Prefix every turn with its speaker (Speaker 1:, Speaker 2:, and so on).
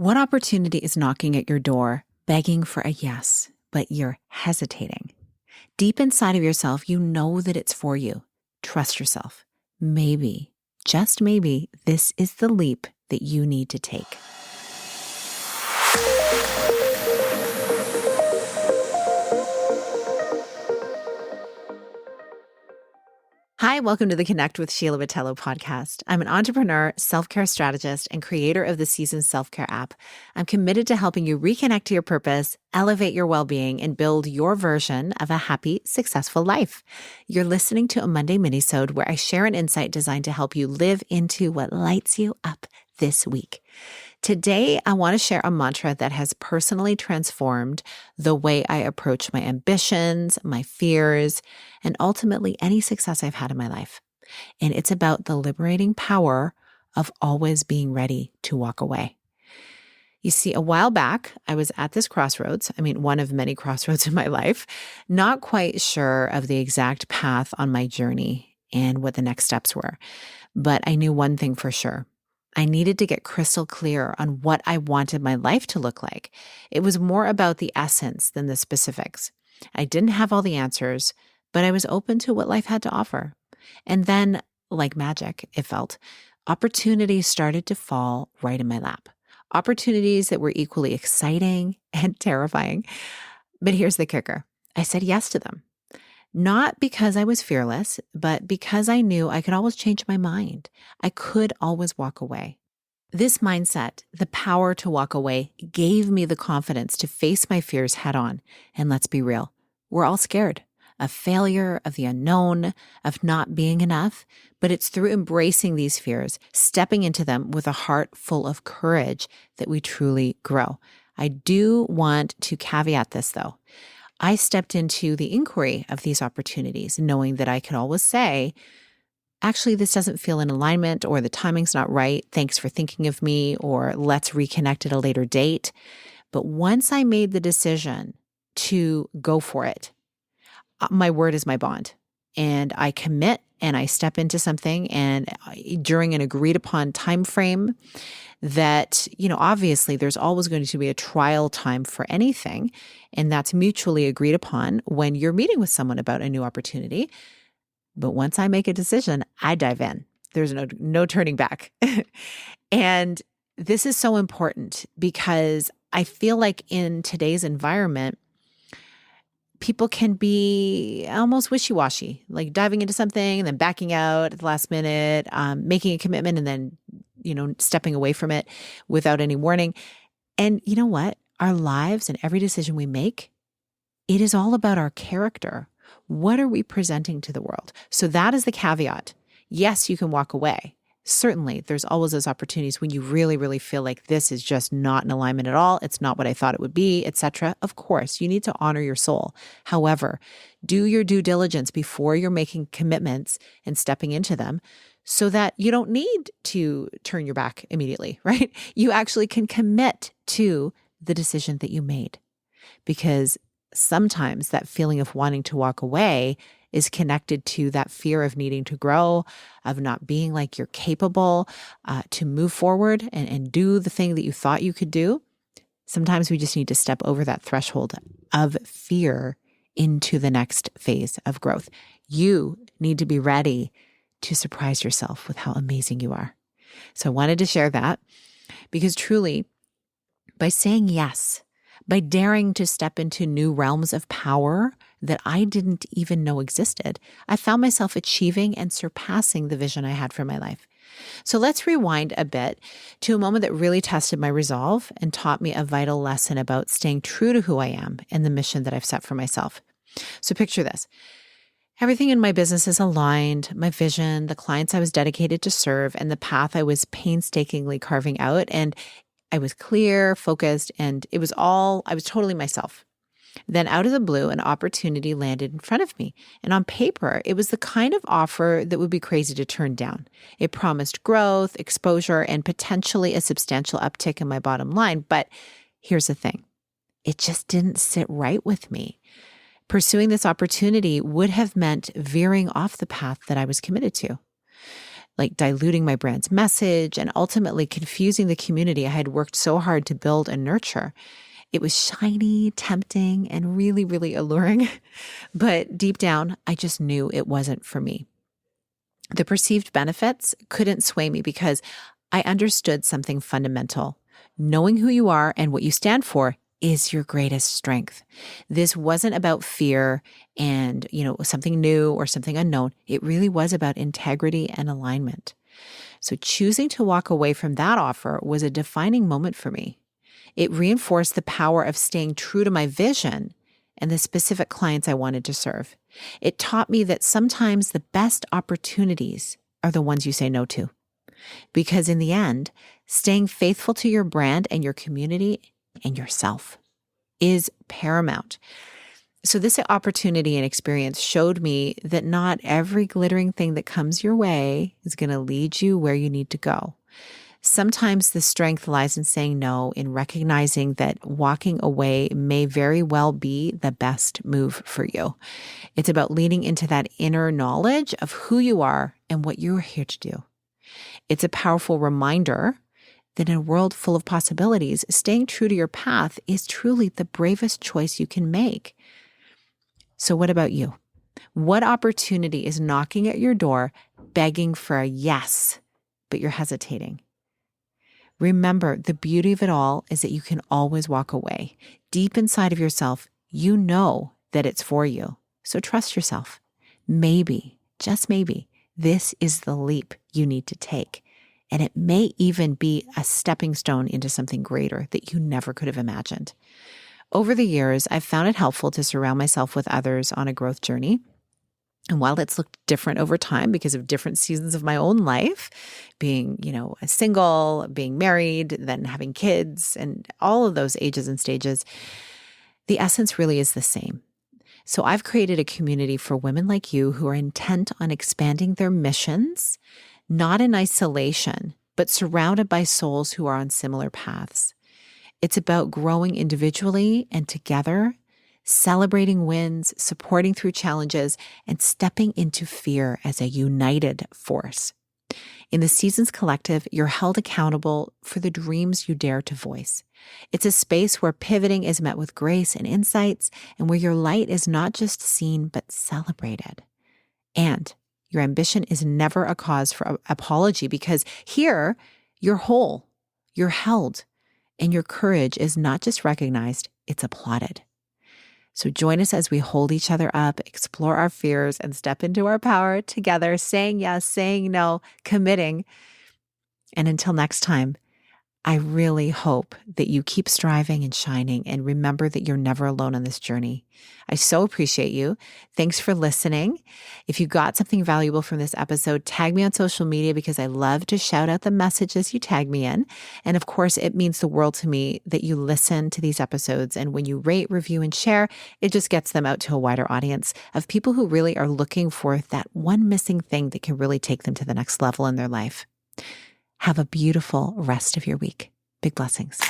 Speaker 1: What opportunity is knocking at your door, begging for a yes, but you're hesitating? Deep inside of yourself, you know that it's for you. Trust yourself. Maybe, just maybe, this is the leap that you need to take. Hi, welcome to the Connect with Sheila podcast. I'm an entrepreneur, self-care strategist, and creator of the Seasons Self-Care app. I'm committed to helping you reconnect to your purpose, elevate your well-being, and build your version of a happy, successful life. You're listening to a Monday minisode where I share an insight designed to help you live into what lights you up this week. Today, I want to share a mantra that has personally transformed the way I approach my ambitions, my fears, and ultimately any success I've had in my life. And it's about the liberating power of always being ready to walk away. You see, a while back, I was at this crossroads. One of many crossroads in my life, not quite sure of the exact path on my journey and what the next steps were. But I knew one thing for sure. I needed to get crystal clear on what I wanted my life to look like. It was more about the essence than the specifics. I didn't have all the answers, but I was open to what life had to offer. And then, like magic, it felt, opportunities started to fall right in my lap. Opportunities that were equally exciting and terrifying. But here's the kicker. I said yes to them. Not because I was fearless, but because I knew I could always change my mind. I could always walk away. This mindset, the power to walk away, gave me the confidence to face my fears head on. And let's be real, we're all scared of failure, of the unknown, of not being enough. But it's through embracing these fears, stepping into them with a heart full of courage, that we truly grow. I do want to caveat this though. I stepped into the inquiry of these opportunities, knowing that I could always say, actually, this doesn't feel in alignment, or the timing's not right. Thanks for thinking of me, or let's reconnect at a later date. But once I made the decision to go for it, my word is my bond. And I commit and I step into something, and during an agreed upon time frame that, obviously there's always going to be a trial time for anything. And that's mutually agreed upon when you're meeting with someone about a new opportunity. But once I make a decision, I dive in. There's no turning back. And this is so important because I feel like in today's environment, people can be almost wishy-washy, like diving into something and then backing out at the last minute, making a commitment and then, stepping away from it without any warning. And you know what? Our lives and every decision we make, it is all about our character. What are we presenting to the world? So that is the caveat. Yes, you can walk away. Certainly, there's always those opportunities when you really, really feel like this is just not in alignment at all. It's not what I thought it would be, etc. Of course, you need to honor your soul. However, do your due diligence before you're making commitments and stepping into them so that you don't need to turn your back immediately, right? You actually can commit to the decision that you made, because sometimes that feeling of wanting to walk away is connected to that fear of needing to grow, of not being like you're capable to move forward and do the thing that you thought you could do. Sometimes we just need to step over that threshold of fear into the next phase of growth. You need to be ready to surprise yourself with how amazing you are. So I wanted to share that because truly, by saying yes, by daring to step into new realms of power that I didn't even know existed, I found myself achieving and surpassing the vision I had for my life. So let's rewind a bit to a moment that really tested my resolve and taught me a vital lesson about staying true to who I am and the mission that I've set for myself. So picture this. Everything in my business is aligned, my vision, the clients I was dedicated to serve, and the path I was painstakingly carving out. And I was clear, focused, and I was totally myself. Then out of the blue, an opportunity landed in front of me. And on paper, it was the kind of offer that would be crazy to turn down. It promised growth, exposure, and potentially a substantial uptick in my bottom line. But here's the thing. It just didn't sit right with me. Pursuing this opportunity would have meant veering off the path that I was committed to. like diluting my brand's message and ultimately confusing the community I had worked so hard to build and nurture. It was shiny, tempting, and really, really alluring. But deep down, I just knew it wasn't for me. The perceived benefits couldn't sway me because I understood something fundamental. Knowing who you are and what you stand for is your greatest strength. This wasn't about fear and, something new or something unknown. It really was about integrity and alignment. So choosing to walk away from that offer was a defining moment for me. It reinforced the power of staying true to my vision and the specific clients I wanted to serve. It taught me that sometimes the best opportunities are the ones you say no to. Because in the end, staying faithful to your brand and your community and yourself is paramount. So this opportunity and experience showed me that not every glittering thing that comes your way is going to lead you where you need to go. Sometimes the strength lies in saying no, in recognizing that walking away may very well be the best move for you. It's about leaning into that inner knowledge of who you are and what you're here to do. It's a powerful reminder that in a world full of possibilities, staying true to your path is truly the bravest choice you can make. So what about you? What opportunity is knocking at your door, begging for a yes, but you're hesitating? Remember, the beauty of it all is that you can always walk away. Deep inside of yourself, you know that it's for you. So trust yourself. Maybe, just maybe, this is the leap you need to take. And it may even be a stepping stone into something greater that you never could have imagined. Over the years, I've found it helpful to surround myself with others on a growth journey. And while it's looked different over time because of different seasons of my own life, being, a single, being married, then having kids, and all of those ages and stages, the essence really is the same. So I've created a community for women like you who are intent on expanding their missions, not in isolation, but surrounded by souls who are on similar paths. It's about growing individually and together, celebrating wins, supporting through challenges, and stepping into fear as a united force. In the Seasons Collective, you're held accountable for the dreams you dare to voice. It's a space where pivoting is met with grace and insights, and where your light is not just seen, but celebrated. And your ambition is never a cause for apology, because here, you're whole, you're held, and your courage is not just recognized, it's applauded. So join us as we hold each other up, explore our fears, and step into our power together, saying yes, saying no, committing. And until next time, I really hope that you keep striving and shining, and remember that you're never alone on this journey. I so appreciate you. Thanks for listening. If you got something valuable from this episode, tag me on social media, because I love to shout out the messages you tag me in. And of course, it means the world to me that you listen to these episodes. And when you rate, review, and share, it just gets them out to a wider audience of people who really are looking for that one missing thing that can really take them to the next level in their life. Have a beautiful rest of your week. Big blessings.